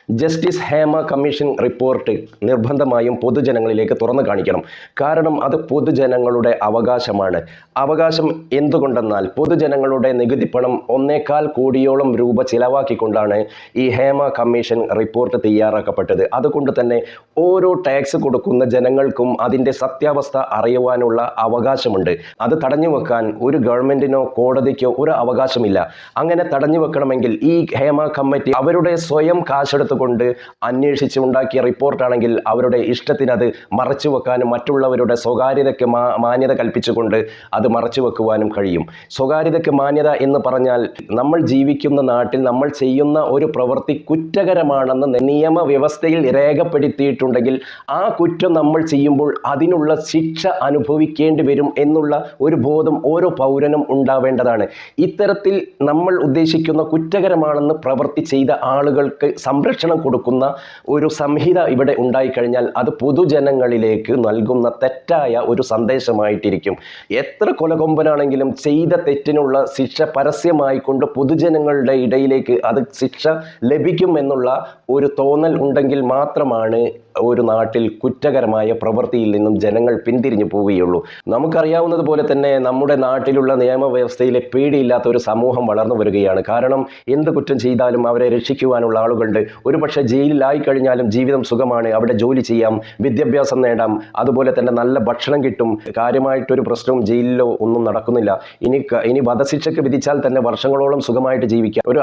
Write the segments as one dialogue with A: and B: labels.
A: Justice Hema commission report നിർബന്ധമായും പൊതുജനങ്ങളിലേക്ക് തുറന്നു കാണിക്കണം. കാരണം അത് പൊതുജനങ്ങളുടെ അവകാശമാണ്. അവകാശം എന്തുകൊണ്ടെന്നാൽ പൊതുജനങ്ങളുടെ നികുതി പണം 1.25 കോടിയോളം രൂപ ചിലവാക്കിക്കൊണ്ടാണ് ഈ ഹേമ കമ്മീഷൻ റിപ്പോർട്ട് തയ്യാറാക്കപ്പെട്ടത്. അതുകൊണ്ട് തന്നെ ഓരോ ടാക്സ് കൊടുക്കുന്ന ജനങ്ങൾക്കും അതിൻ്റെ സത്യാവസ്ഥ അറിയുവാനുള്ള അവകാശമുണ്ട്. അത് തടഞ്ഞു വെക്കാൻ ഒരു ഗവൺമെൻറ്റിനോ കോടതിക്കോ ഒരു അവകാശമില്ല. അങ്ങനെ തടഞ്ഞു വെക്കണമെങ്കിൽ ഈ ഹേമ കമ്മിറ്റി അവരുടെ സ്വയം കാശെടുത്തുകൊണ്ട് അന്വേഷിച്ച് ഉണ്ടാക്കിയ റിപ്പോർട്ടാണെങ്കിൽ അവരുടെ ഇഷ്ടത്തിനത് മറച്ചു വെക്കാനും മറ്റുള്ളവരുടെ സ്വകാര്യതയ്ക്ക് മാന്യത കൽപ്പിച്ചുകൊണ്ട് അത് മറച്ചു വെക്കുവാനും കഴിയും. സ്വകാര്യതയ്ക്ക് മാന്യത എന്ന് പറഞ്ഞാൽ നമ്മൾ ജീവിക്കുന്ന നാട്ടിൽ നമ്മൾ ചെയ്യുന്ന ഒരു പ്രവൃത്തി കുറ്റകരമാണെന്ന് നിയമവ്യവസ്ഥയിൽ രേഖപ്പെടുത്തിയിട്ടുണ്ടെങ്കിൽ ആ കുറ്റം നമ്മൾ ചെയ്യുമ്പോൾ അതിനുള്ള ശിക്ഷ അനുഭവിക്കേണ്ടി വരും എന്നുള്ള ഒരു ബോധം ഓരോ പൗരനും ഉണ്ടാവേണ്ടതാണ്. ഇത്തരത്തിൽ നമ്മൾ ഉദ്ദേശിക്കുന്ന കുറ്റകരമാണെന്ന് പ്രവൃത്തി ചെയ്ത ആളുകൾക്ക് സംരക്ഷണം കൊടുക്കുന്ന ഒരു സംഹിത ഇവിടെ ഉണ്ടായിക്കഴിഞ്ഞാൽ അത് പൊതുജനങ്ങളിലേക്ക് നൽകുന്ന തെറ്റായ ഒരു സന്ദേശമായിട്ടിരിക്കും. എത്ര കൊലകൊമ്പനാണെങ്കിലും ചെയ്ത തെറ്റിനുള്ള ശിക്ഷ പരസ്യമായി കൊണ്ട് പൊതുജനങ്ങളുടെ ഇടയിലേക്ക് അത് ശിക്ഷ ലഭിക്കും എന്നുള്ള ഒരു തോന്നൽ ഉണ്ടെങ്കിൽ മാത്രമാണ് ഒരു നാട്ടിൽ കുറ്റകരമായ പ്രവൃത്തിയിൽ നിന്നും ജനങ്ങൾ പിന്തിരിഞ്ഞു പോവുകയുള്ളൂ. നമുക്കറിയാവുന്നതുപോലെ തന്നെ നമ്മുടെ നാട്ടിലുള്ള നിയമവ്യവസ്ഥയിലെ പേടിയില്ലാത്ത ഒരു സമൂഹം വളർന്നു വരികയാണ്. കാരണം എന്ത് കുറ്റം ചെയ്താലും അവരെ രക്ഷിക്കുവാനുള്ള ആളുകളുണ്ട്. ഒരുപക്ഷെ ജയിലിലായി കഴിഞ്ഞാലും ജീവിതം സുഖമാണ്, അവിടെ ജോലി ചെയ്യാം, വിദ്യാഭ്യാസം നേടാം, അതുപോലെ തന്നെ നല്ല ഭക്ഷണം കിട്ടും, കാര്യമായിട്ടൊരു പ്രശ്നവും ജയിലിലോ ഒന്നും നടക്കുന്നില്ല. ഇനി വധശിക്ഷയ്ക്ക് വിധിച്ചാൽ തന്നെ വർഷങ്ങളോളം സുഖമായിട്ട് ജീവിക്കാം, ഒരു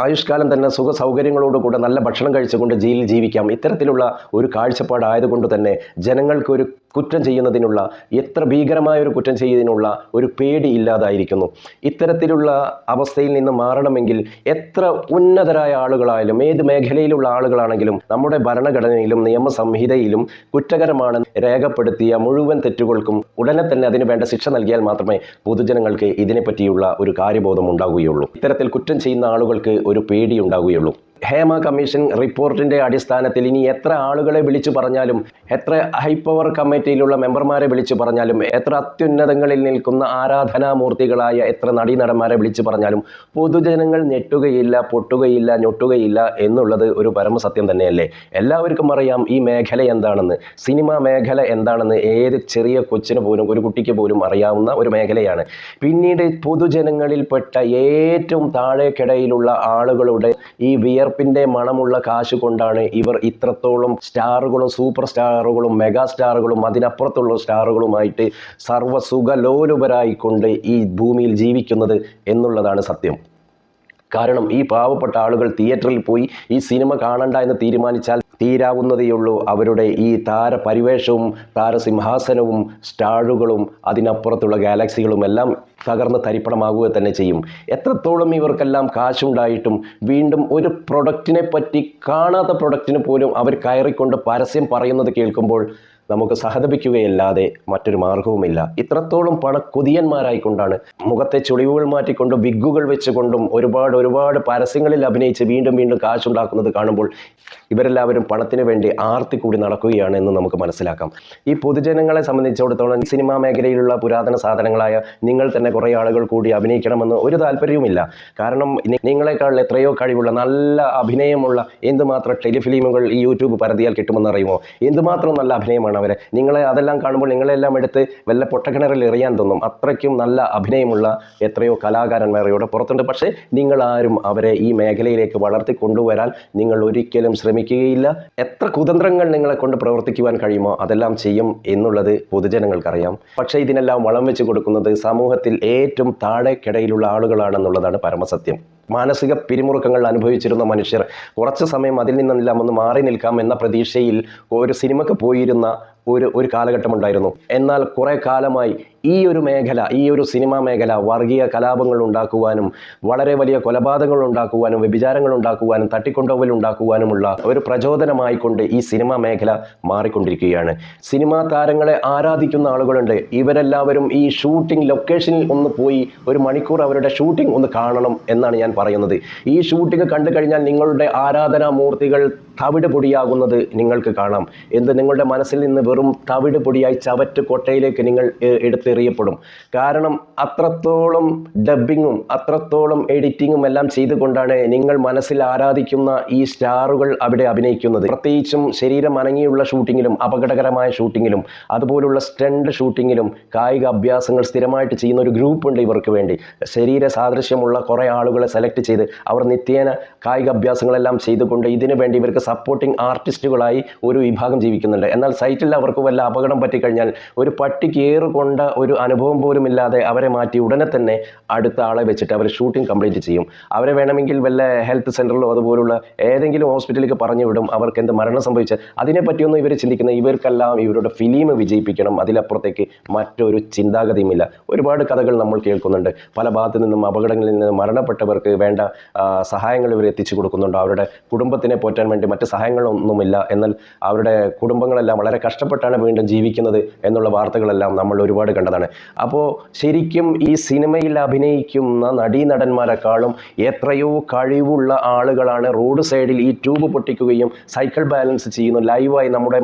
A: ആയുഷ്കാലം തന്നെ സുഖ സൗകര്യങ്ങളോടുകൂടെ നല്ല ഭക്ഷണം കഴിച്ചുകൊണ്ട് ജയിലിൽ ജീവിക്കാം. ഇത്തരത്തിലുള്ള ഒരു കാഴ്ചപ്പാടായതുകൊണ്ട് തന്നെ ജനങ്ങൾക്ക് ഒരു കുറ്റം ചെയ്യുന്നതിനുള്ള, എത്ര ഭീകരമായ ഒരു കുറ്റം ചെയ്യുന്നതിനുള്ള ഒരു പേടി ഇല്ലാതായിരിക്കുന്നു. ഇത്തരത്തിലുള്ള അവസ്ഥയിൽ നിന്ന് മാറണമെങ്കിൽ എത്ര ഉന്നതരായ ആളുകളായാലും ഏത് മേഖലയിലുള്ള ആളുകളാണെങ്കിലും നമ്മുടെ ഭരണഘടനയിലും നിയമസംഹിതയിലും കുറ്റകരമാണെന്ന് രേഖപ്പെടുത്തിയ മുഴുവൻ തെറ്റുകൾക്കും ഉടനെ തന്നെ അതിന് വേണ്ട ശിക്ഷ നൽകിയാൽ മാത്രമേ പൊതുജനങ്ങൾക്ക് ഇതിനെപ്പറ്റിയുള്ള ഒരു കാര്യബോധം ഉണ്ടാവുകയുള്ളൂ. ഇത്തരത്തിൽ കുറ്റം ചെയ്യുന്ന ആളുകൾക്ക് ഒരു പേടി ഉണ്ടാവുകയുള്ളൂ. ഹേമ കമ്മീഷൻ റിപ്പോർട്ടിൻ്റെ അടിസ്ഥാനത്തിൽ ഇനി എത്ര ആളുകളെ വിളിച്ചു പറഞ്ഞാലും, എത്ര ഹൈ പവർ കമ്മിറ്റിയിലുള്ള മെമ്പർമാരെ വിളിച്ചു പറഞ്ഞാലും, എത്ര അത്യുന്നതങ്ങളിൽ നിൽക്കുന്ന ആരാധനാമൂർത്തികളായ എത്ര നടീനടന്മാരെ വിളിച്ചു പറഞ്ഞാലും പൊതുജനങ്ങൾ ഞെട്ടുകയില്ല, പൊട്ടുകയില്ല, ഞൊട്ടുകയില്ല എന്നുള്ളത് ഒരു പരമസത്യം തന്നെയല്ലേ. എല്ലാവർക്കും അറിയാം ഈ മേഖല എന്താണെന്ന്, സിനിമ മേഖല എന്താണെന്ന് ഏത് ചെറിയ കൊച്ചിന് പോലും, ഒരു കുട്ടിക്ക് പോലും അറിയാവുന്ന ഒരു മേഖലയാണ്. പിന്നീട് പൊതുജനങ്ങളിൽപ്പെട്ട ഏറ്റവും താഴേക്കിടയിലുള്ള ആളുകളുടെ ഈ വിയർപ്പിൻ്റെ മണമുള്ള കാശ് കൊണ്ടാണ് ഇവർ ഇത്രത്തോളം സ്റ്റാറുകളും സൂപ്പർ സ്റ്റാറുകളും മെഗാ സ്റ്റാറുകളും അതിനപ്പുറത്തുള്ള സ്റ്റാറുകളുമായിട്ട് സർവ്വസുഖലോലുപരായിക്കൊണ്ട് ഈ ഭൂമിയിൽ ജീവിക്കുന്നത് എന്നുള്ളതാണ് സത്യം. കാരണം ഈ പാവപ്പെട്ട ആളുകൾ തിയേറ്ററിൽ പോയി ഈ സിനിമ കാണണ്ട എന്ന് തീരുമാനിച്ചാൽ തീരാവുന്നതേയുള്ളൂ അവരുടെ ഈ താരപരിവേഷവും താരസിംഹാസനവും സ്റ്റാറുകളും അതിനപ്പുറത്തുള്ള ഗാലക്സികളും എല്ലാം തകർന്ന് തരിപ്പണമാകുക തന്നെ ചെയ്യും. എത്രത്തോളം ഇവർക്കെല്ലാം കാശുണ്ടായിട്ടും വീണ്ടും ഒരു പ്രൊഡക്റ്റിനെ പറ്റി, കാണാത്ത പ്രൊഡക്റ്റിന് പോലും അവർ കയറിക്കൊണ്ട് പരസ്യം പറയുന്നത് കേൾക്കുമ്പോൾ നമുക്ക് സഹതപിക്കുകയല്ലാതെ മറ്റൊരു മാർഗവുമില്ല. ഇത്രത്തോളം കൊതിയന്മാരായിക്കൊണ്ടാണ് മുഖത്തെ ചുളിവുകൾ മാറ്റിക്കൊണ്ട് വിഗ്ഗുകൾ വെച്ചുകൊണ്ടും ഒരുപാട് പരസ്യങ്ങളിൽ അഭിനയിച്ച് വീണ്ടും വീണ്ടും കാശുണ്ടാക്കുന്നത് കാണുമ്പോൾ ഇവരെല്ലാവരും പണത്തിന് വേണ്ടി ആർത്തി കൂടി നടക്കുകയാണ് എന്ന് നമുക്ക് മനസ്സിലാക്കാം. ഈ പൊതുജനങ്ങളെ സംബന്ധിച്ചിടത്തോളം സിനിമാ മേഖലയിലുള്ള പുരാതന സാധനങ്ങളായ നിങ്ങൾ തന്നെ കുറേ ആളുകൾ കൂടി അഭിനയിക്കണമെന്ന് ഒരു താല്പര്യവുമില്ല. കാരണം നിങ്ങളെക്കാൾ എത്രയോ കഴിവുള്ള നല്ല അഭിനയമുള്ള എന്തുമാത്രം ടെലിഫിലിമുകൾ ഈ യൂട്യൂബ് പരതിയാൽ കിട്ടുമെന്ന് അറിയുമോ? എന്തുമാത്രം നല്ല അഭിനയമാണ് അവരെ. നിങ്ങളെ അതെല്ലാം കാണുമ്പോൾ നിങ്ങളെല്ലാം എടുത്ത് വല്ല പൊട്ടക്കിണറിൽ എറിയാൻ തോന്നും. അത്രയ്ക്കും നല്ല അഭിനയമുള്ള എത്രയോ കലാകാരന്മാർ ഇവിടെ പുറത്തുണ്ട്. പക്ഷേ നിങ്ങളാരും അവരെ ഈ മേഖലയിലേക്ക് വളർത്തി കൊണ്ടുവരാൻ നിങ്ങൾ ഒരിക്കലും ശ്രമിക്കുകയില്ല. എത്ര കുതന്ത്രങ്ങൾ നിങ്ങളെ കൊണ്ട് പ്രവർത്തിക്കുവാൻ കഴിയുമോ അതെല്ലാം ചെയ്യും എന്നുള്ളത് പൊതുജനങ്ങൾക്കറിയാം. പക്ഷേ ഇതിനെല്ലാം വളം വെച്ച് കൊടുക്കുന്നത് സമൂഹത്തിൽ ഏറ്റവും താഴേക്കിടയിലുള്ള ആളുകളാണെന്നുള്ളതാണ് പരമസത്യം. മാനസിക പിരിമുറുക്കങ്ങൾ അനുഭവിച്ചിരുന്ന മനുഷ്യർ കുറച്ച് സമയം അതിൽ നിന്നെല്ലാം ഒന്ന് മാറി നിൽക്കാം എന്ന പ്രതീക്ഷയിൽ ഒരു സിനിമയ്ക്ക് പോയിരുന്ന ഒരു കാലഘട്ടമുണ്ടായിരുന്നു. എന്നാൽ കുറേ കാലമായി ഈ ഒരു മേഖല, ഈ ഒരു സിനിമാ മേഖല വർഗീയ കലാപങ്ങൾ ഉണ്ടാക്കുവാനും വളരെ വലിയ കൊലപാതകങ്ങൾ ഉണ്ടാക്കുവാനും വ്യഭിചാരങ്ങൾ ഉണ്ടാക്കുവാനും തട്ടിക്കൊണ്ടുപോകൽ ഉണ്ടാക്കുവാനുമുള്ള ഒരു പ്രചോദനമായിക്കൊണ്ട് ഈ സിനിമാ മേഖല മാറിക്കൊണ്ടിരിക്കുകയാണ്. സിനിമാ താരങ്ങളെ ആരാധിക്കുന്ന ആളുകളുണ്ട്. ഇവരെല്ലാവരും ഈ ഷൂട്ടിംഗ് ലൊക്കേഷനിൽ ഒന്ന് പോയി ഒരു മണിക്കൂർ അവരുടെ ഷൂട്ടിംഗ് ഒന്ന് കാണണം എന്നാണ് ഞാൻ പറയുന്നത്. ഈ ഷൂട്ടിംഗ് കണ്ടു കഴിഞ്ഞാൽ നിങ്ങളുടെ ആരാധനാമൂർത്തികൾ തവിട് പൊടിയാകുന്നത് നിങ്ങൾക്ക് കാണാം. നിങ്ങളുടെ മനസ്സിൽ നിന്ന് വെറും തവിട് പൊടിയായി ചവറ്റ് കൊട്ടയിലേക്ക് നിങ്ങൾ എടുത്ത് വലിച്ചെറിയപ്പെടും. കാരണം അത്രത്തോളം ഡബ്ബിങ്ങും അത്രത്തോളം എഡിറ്റിങ്ങും എല്ലാം ചെയ്തുകൊണ്ടാണ് നിങ്ങൾ മനസ്സിൽ ആരാധിക്കുന്ന ഈ സ്റ്റാറുകൾ അവിടെ അഭിനയിക്കുന്നത്. പ്രത്യേകിച്ചും ശരീരം അനങ്ങിയുള്ള ഷൂട്ടിങ്ങിലും അപകടകരമായ ഷൂട്ടിങ്ങിലും അതുപോലുള്ള സ്റ്റണ്ട് ഷൂട്ടിങ്ങിലും കായിക അഭ്യാസങ്ങൾ സ്ഥിരമായിട്ട് ചെയ്യുന്ന ഒരു ഗ്രൂപ്പ് ഉണ്ട് ഇവർക്ക് വേണ്ടി. ശരീര സാദൃശ്യമുള്ള കുറേ ആളുകളെ സെലക്ട് ചെയ്ത് അവർ നിത്യേന കായിക അഭ്യാസങ്ങളെല്ലാം ചെയ്തുകൊണ്ട് ഇതിനു വേണ്ടി ഇവർക്ക് സപ്പോർട്ടിംഗ് ആർട്ടിസ്റ്റുകളായി ഒരു വിഭാഗം ജീവിക്കുന്നുണ്ട്. എന്നാൽ സൈറ്റിൽ അവർക്ക് വല്ല അപകടം പറ്റിക്കഴിഞ്ഞാൽ ഒരു പട്ടിക്ക് ഏറുകൊണ്ട ഒരു അനുഭവം പോലും ഇല്ലാതെ അവരെ മാറ്റി ഉടനെ തന്നെ അടുത്ത ആളെ വെച്ചിട്ട് അവർ ഷൂട്ടിംഗ് കംപ്ലീറ്റ് ചെയ്യും. അവരെ വേണമെങ്കിൽ വല്ല ഹെൽത്ത് സെൻ്ററിലോ അതുപോലുള്ള ഏതെങ്കിലും ഹോസ്പിറ്റലിലേക്ക് പറഞ്ഞു വിടും. അവർക്ക് എന്ത് മരണം സംഭവിച്ചാൽ അതിനെപ്പറ്റിയൊന്നും ഇവർ ചിന്തിക്കുന്നത് ഇവർക്കെല്ലാം ഇവരുടെ ഫിലിം വിജയിപ്പിക്കണം, അതിലപ്പുറത്തേക്ക് മറ്റൊരു ചിന്താഗതിയുമില്ല. ഒരുപാട് കഥകൾ നമ്മൾ കേൾക്കുന്നുണ്ട്. പല ഭാഗത്തു നിന്നും അപകടങ്ങളിൽ നിന്ന് മരണപ്പെട്ടവർക്ക് വേണ്ട സഹായങ്ങൾ ഇവർ എത്തിച്ചു കൊടുക്കുന്നുണ്ട്. അവരുടെ കുടുംബത്തിനെ പോറ്റാൻ വേണ്ടി മറ്റ് സഹായങ്ങളൊന്നുമില്ല, എന്നാൽ അവരുടെ കുടുംബങ്ങളെല്ലാം വളരെ കഷ്ടപ്പെട്ടാണ് വീണ്ടും ജീവിക്കുന്നത് എന്നുള്ള വാർത്തകളെല്ലാം നമ്മൾ ഒരുപാട് കണ്ടതാണ്. അപ്പോൾ ശരിക്കും ഈ സിനിമയിൽ അഭിനയിക്കുന്ന നടീനടന്മാരെക്കാളും എത്രയോ കഴിവുള്ള ആളുകളാണ് റോഡ് സൈഡിൽ ഈ ട്യൂബ് പൊട്ടിക്കുകയും സൈക്കിൾ ബാലൻസ് ചെയ്യുന്ന ലൈവായി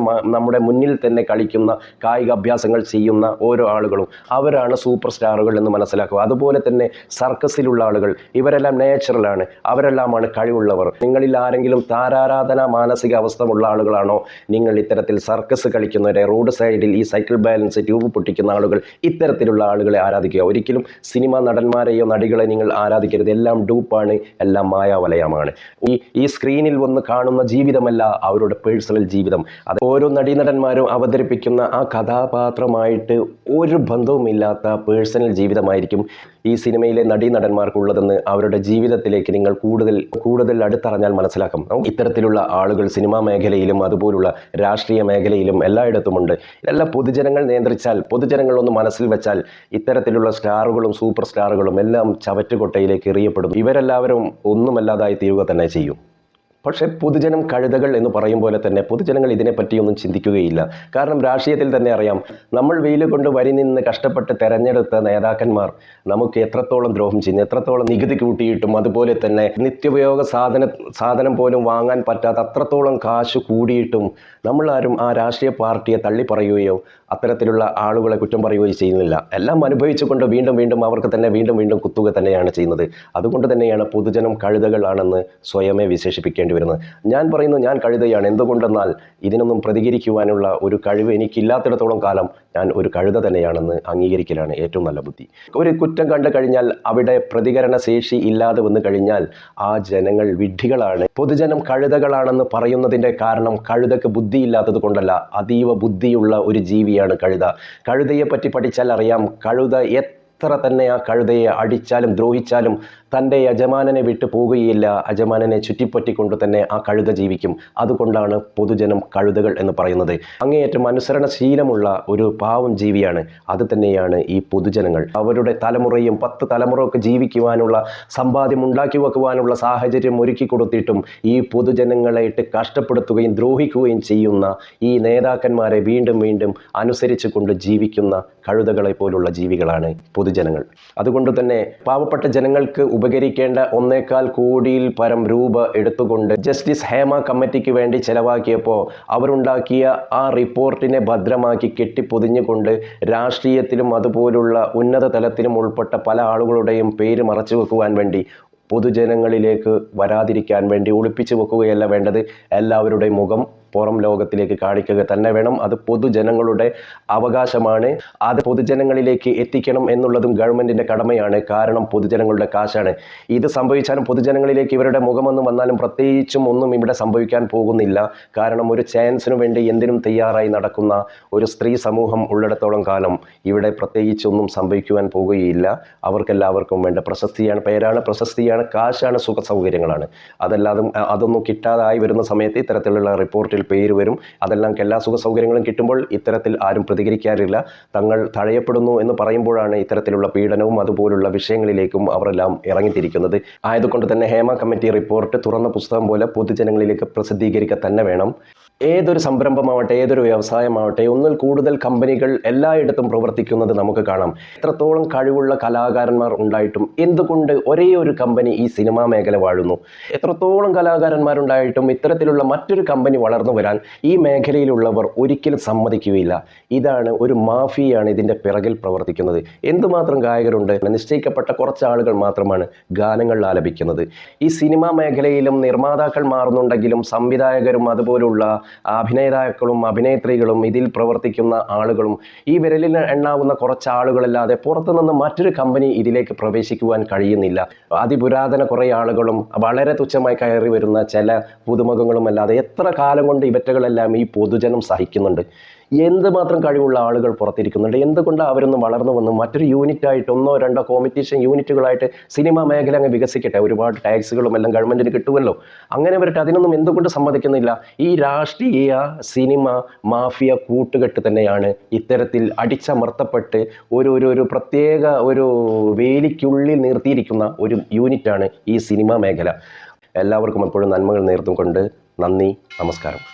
A: നമ്മുടെ മുന്നിൽ തന്നെ കളിക്കുന്ന കായിക അഭ്യാസങ്ങൾ ചെയ്യുന്ന ഓരോ ആളുകളും. അവരാണ് സൂപ്പർ സ്റ്റാറുകൾ എന്ന് മനസ്സിലാക്കുക. അതുപോലെ തന്നെ സർക്കസിലുള്ള ആളുകൾ, ഇവരെല്ലാം നേച്ചുറലാണ്, അവരെല്ലാമാണ് കഴിവുള്ളവർ. നിങ്ങളിൽ ആരെങ്കിലും താരാരാധന മാനസിക അവസ്ഥയുള്ള ആളുകളാണോ നിങ്ങൾ ഇത്തരത്തിൽ സർക്കസ് കളിക്കുന്നവരെ, റോഡ് സൈഡിൽ ഈ സൈക്കിൾ ബാലൻസ് ട്യൂബ് പൊട്ടിക്കുന്ന ആളുകൾ, ഇത്തരത്തിലുള്ള ആളുകളെ ആരാധിക്കുക. ഒരിക്കലും സിനിമാ നടന്മാരെയോ നടികളെ നിങ്ങൾ ആരാധിക്കരുത്. എല്ലാം ഡൂപ്പാണ്, എല്ലാം മായാവലയമാണ്. ഈ സ്ക്രീനിൽ വന്ന് കാണുന്ന ജീവിതമല്ല അവരുടെ പേഴ്സണൽ ജീവിതം. അത് ഓരോ നടീനടന്മാരും അവതരിപ്പിക്കുന്ന ആ കഥാപാത്രമായിട്ട് ഒരു ബന്ധവുമില്ലാത്ത പേഴ്സണൽ ജീവിതമായിരിക്കും ഈ സിനിമയിലെ നടീനടന്മാർക്കുള്ളതെന്ന് അവരുടെ ജീവിതത്തിലേക്ക് നിങ്ങൾ കൂടുതൽ അടുത്തറിഞ്ഞാൽ മനസ്സിലാക്കും. ഇത്തരത്തിലുള്ള ആളുകൾ സിനിമാ മേഖലയിലും അതുപോലുള്ള രാഷ്ട്രീയ മേഖലയിലും എല്ലായിടത്തുമുണ്ട്. ഇതെല്ലാം പൊതുജനങ്ങൾ നിയന്ത്രിച്ചാൽ, പൊതുജനങ്ങളൊന്ന് മനസ്സിൽ വെച്ചാൽ ഇത്തരത്തിലുള്ള സ്റ്റാറുകളും സൂപ്പർ സ്റ്റാറുകളും എല്ലാം ചവറ്റുകൊട്ടയിലേക്ക് എറിയപ്പെടും. ഇവരെല്ലാവരും ഒന്നുമല്ലാതായി തീരുക തന്നെ ചെയ്യും. പക്ഷേ പൊതുജനം കഴുതകൾ എന്ന് പറയും പോലെ തന്നെ പൊതുജനങ്ങൾ ഇതിനെപ്പറ്റിയൊന്നും ചിന്തിക്കുകയില്ല. കാരണം രാഷ്ട്രീയത്തിൽ തന്നെ അറിയാം, നമ്മൾ വെയിൽ കൊണ്ട് വരി നിന്ന് കഷ്ടപ്പെട്ട് തെരഞ്ഞെടുത്ത നേതാക്കന്മാർ നമുക്ക് എത്രത്തോളം ദ്രോഹം ചെയ്യുന്നു, എത്രത്തോളം നികുതി കൂട്ടിയിട്ടും അതുപോലെ തന്നെ നിത്യോപയോഗ സാധനം പോലും വാങ്ങാൻ പറ്റാത്ത അത്രത്തോളം കാശ് കൂടിയിട്ടും നമ്മളാരും ആ രാഷ്ട്രീയ പാർട്ടിയെ തള്ളിപ്പറയുകയോ അത്തരത്തിലുള്ള ആളുകളെ കുറ്റം പറയുകയോ ചെയ്യുന്നില്ല. എല്ലാം അനുഭവിച്ചുകൊണ്ട് വീണ്ടും അവർക്ക് തന്നെ വീണ്ടും കുത്തുക തന്നെയാണ് ചെയ്യുന്നത്. അതുകൊണ്ട് തന്നെയാണ് പൊതുജനം കഴുതകളാണെന്ന് സ്വയമേ വിശേഷിപ്പിക്കേണ്ടി വരുന്നത്. ഞാൻ പറയുന്നു, ഞാൻ കഴുതയാണ്. എന്തുകൊണ്ടെന്നാൽ ഇതിനൊന്നും പ്രതികരിക്കുവാനുള്ള ഒരു കഴിവ് എനിക്കില്ലാത്തിടത്തോളം കാലം ഞാൻ ഒരു കഴുത തന്നെയാണെന്ന് അംഗീകരിക്കലാണ് ഏറ്റവും നല്ല ബുദ്ധി. ഒരു കുറ്റം കണ്ടു കഴിഞ്ഞാൽ അവിടെ പ്രതികരണ ശേഷി ഇല്ലാതെ വന്നു കഴിഞ്ഞാൽ ആ ജനങ്ങൾ വിഡ്ഢികളാണ്. പൊതുജനം കഴുതകളാണെന്ന് പറയുന്നതിൻ്റെ കാരണം കഴുതക്ക് ബുദ്ധിയില്ലാത്തത് കൊണ്ടല്ല, അതീവ ബുദ്ധിയുള്ള ഒരു ജീവിയാണ് കഴുത. കഴുതയെ പറ്റി പഠിച്ചാൽ അറിയാം, കഴുത എത്ര തന്നെ ആ കഴുതയെ അടിച്ചാലും ദ്രോഹിച്ചാലും തൻ്റെ യജമാനനെ വിട്ടു പോകുകയില്ല. യജമാനനെ ചുറ്റിപ്പറ്റിക്കൊണ്ട് തന്നെ ആ കഴുത ജീവിക്കും. അതുകൊണ്ടാണ് പൊതുജനം കഴുതകൾ എന്ന് പറയുന്നത്. അങ്ങേയറ്റം അനുസരണശീലമുള്ള ഒരു പാവം ജീവിയാണ്. അത് തന്നെയാണ് ഈ പൊതുജനങ്ങൾ. അവരുടെ തലമുറയും 10 തലമുറയൊക്കെ ജീവിക്കുവാനുള്ള സമ്പാദ്യം ഉണ്ടാക്കി വെക്കുവാനുള്ള സാഹചര്യം ഒരുക്കി കൊടുത്തിട്ടും ഈ പൊതുജനങ്ങളെ ഇട്ട് കഷ്ടപ്പെടുത്തുകയും ദ്രോഹിക്കുകയും ചെയ്യുന്ന ഈ നേതാക്കന്മാരെ വീണ്ടും അനുസരിച്ച് കൊണ്ട് ജീവിക്കുന്ന കഴുതകളെ പോലുള്ള ജീവികളാണ് പൊതുജനങ്ങൾ. അതുകൊണ്ട് തന്നെ പാവപ്പെട്ട ജനങ്ങൾക്ക് ഉപകരിക്കേണ്ട 1.25 കോടിയിൽ പരം രൂപ എടുത്തുകൊണ്ട് ജസ്റ്റിസ് ഹേമ കമ്മിറ്റിക്ക് വേണ്ടി ചെലവാക്കിയപ്പോൾ അവരുണ്ടാക്കിയ ആ റിപ്പോർട്ടിനെ ഭദ്രമാക്കി കെട്ടിപ്പൊതിഞ്ഞുകൊണ്ട് രാഷ്ട്രീയത്തിലും അതുപോലുള്ള ഉന്നത തലത്തിലും ഉൾപ്പെട്ട പല ആളുകളുടെയും പേര് മറച്ചു വെക്കുവാൻ വേണ്ടി, പൊതുജനങ്ങളിലേക്ക് വരാതിരിക്കാൻ വേണ്ടി ഒളിപ്പിച്ചു വെക്കുകയല്ല വേണ്ടത്. എല്ലാവരുടെയും മുഖം പുറം ലോകത്തിലേക്ക് കാണിക്കുക തന്നെ വേണം. അത് പൊതുജനങ്ങളുടെ അവകാശമാണ്. അത് പൊതുജനങ്ങളിലേക്ക് എത്തിക്കണം എന്നുള്ളതും ഗവൺമെൻറ്റിൻ്റെ കടമയാണ്. കാരണം പൊതുജനങ്ങളുടെ കാശാണ്. ഇത് സംഭവിച്ചാലും പൊതുജനങ്ങളിലേക്ക് ഇവരുടെ മുഖമൊന്നും വന്നാലും പ്രത്യേകിച്ചും ഒന്നും ഇവിടെ സംഭവിക്കാൻ പോകുന്നില്ല. കാരണം ഒരു ചാൻസിനു വേണ്ടി എന്തിനും തയ്യാറായി നടക്കുന്ന ഒരു സ്ത്രീ സമൂഹം ഉള്ളിടത്തോളം കാലം ഇവിടെ പ്രത്യേകിച്ചൊന്നും സംഭവിക്കുവാൻ പോകുകയില്ല. അവർക്കെല്ലാവർക്കും വേണ്ട പ്രശസ്തിയാണ്, പേരാണ്, പ്രശസ്തിയാണ്, കാശാണ്, സുഖ സൗകര്യങ്ങളാണ്. അതൊന്നും കിട്ടാതായി വരുന്ന സമയത്ത് ഇത്തരത്തിലുള്ള റിപ്പോർട്ടിൽ പേര് വരും. അതെല്ലാം എല്ലാ സുഖ സൗകര്യങ്ങളും കിട്ടുമ്പോൾ ഇത്തരത്തിൽ ആരും പ്രതികരിക്കാറില്ല. തങ്ങൾ തഴയപ്പെടുന്നു എന്ന് പറയുമ്പോഴാണ് ഇത്തരത്തിലുള്ള പീഡനവും അതുപോലുള്ള വിഷയങ്ങളിലേക്കും അവരെല്ലാം ഇറങ്ങിത്തിരിക്കുന്നത്. ആയതുകൊണ്ട് തന്നെ ഹേമ കമ്മിറ്റി റിപ്പോർട്ട് തുറന്ന പുസ്തകം പോലെ പൊതുജനങ്ങളിലേക്ക് പ്രസിദ്ധീകരിക്കുക തന്നെ വേണം. ഏതൊരു സംരംഭമാവട്ടെ, ഏതൊരു വ്യവസായമാവട്ടെ, ഒന്നിൽ കൂടുതൽ കമ്പനികൾ എല്ലായിടത്തും പ്രവർത്തിക്കുന്നത് നമുക്ക് കാണാം. എത്രത്തോളം കഴിവുള്ള കലാകാരന്മാർ ഉണ്ടായിട്ടും എന്തുകൊണ്ട് ഒരേ ഒരു കമ്പനി ഈ സിനിമാ മേഖല വാഴുന്നു? എത്രത്തോളം കലാകാരന്മാരുണ്ടായിട്ടും ഇത്തരത്തിലുള്ള മറ്റൊരു കമ്പനി വളർന്നു വരാൻ ഈ മേഖലയിലുള്ളവർ ഒരിക്കലും സമ്മതിക്കുകയില്ല. ഇതാണ് ഒരു മാഫിയയാണ് ഇതിൻ്റെ പിറകിൽ പ്രവർത്തിക്കുന്നത്. എന്തുമാത്രം ഗായകരുണ്ട്, നിശ്ചയിക്കപ്പെട്ട കുറച്ച് ആളുകൾ മാത്രമാണ് ഗാനങ്ങൾ ആലപിക്കുന്നത്. ഈ സിനിമാ മേഖലയിലും നിർമ്മാതാക്കൾ മാറുന്നുണ്ടെങ്കിലും സംവിധായകരും അതുപോലുള്ള അഭിനേതാക്കളും അഭിനേത്രികളും ഇതിൽ പ്രവർത്തിക്കുന്ന ആളുകളും ഈ വിരലിൽ എണ്ണാവുന്ന കുറച്ച് ആളുകളല്ലാതെ പുറത്തുനിന്ന് മറ്റൊരു കമ്പനി ഇതിലേക്ക് പ്രവേശിക്കുവാൻ കഴിയുന്നില്ല. അതിപുരാതന കുറേ ആളുകളും വളരെ തുച്ഛമായി കയറി വരുന്ന ചില പുതുമുഖങ്ങളും അല്ലാതെ എത്ര കാലം കൊണ്ട് ഇവറ്റകളെല്ലാം ഈ പൊതുജനം സഹിക്കുന്നുണ്ട്. എന്തുമാത്രം കഴിവുള്ള ആളുകൾ പുറത്തിരിക്കുന്നുണ്ട്. എന്തുകൊണ്ട് അവരൊന്നും വളർന്നു വന്ന് മറ്റൊരു യൂണിറ്റായിട്ട് ഒന്നോ രണ്ടോ കോമ്പറ്റീഷൻ യൂണിറ്റുകളായിട്ട് സിനിമാ മേഖല അങ്ങ് വികസിക്കട്ടെ, ഒരുപാട് ടാക്സുകളും എല്ലാം ഗവൺമെൻറ്റിന് കിട്ടുമല്ലോ, അങ്ങനെ വരട്ടെ. അതിനൊന്നും എന്തുകൊണ്ട് സമ്മതിക്കുന്നില്ല? ഈ രാഷ്ട്രീയ സിനിമ മാഫിയ കൂട്ടുകെട്ട് തന്നെയാണ് ഇത്തരത്തിൽ അടിച്ചമർത്തപ്പെട്ട് ഒരു പ്രത്യേക ഒരു വേലിക്കുള്ളിൽ നിർത്തിയിരിക്കുന്ന ഒരു യൂണിറ്റാണ് ഈ സിനിമാ മേഖല. എല്ലാവർക്കും എപ്പോഴും നന്മകൾ നേർന്നുകൊണ്ട് നന്ദി, നമസ്കാരം.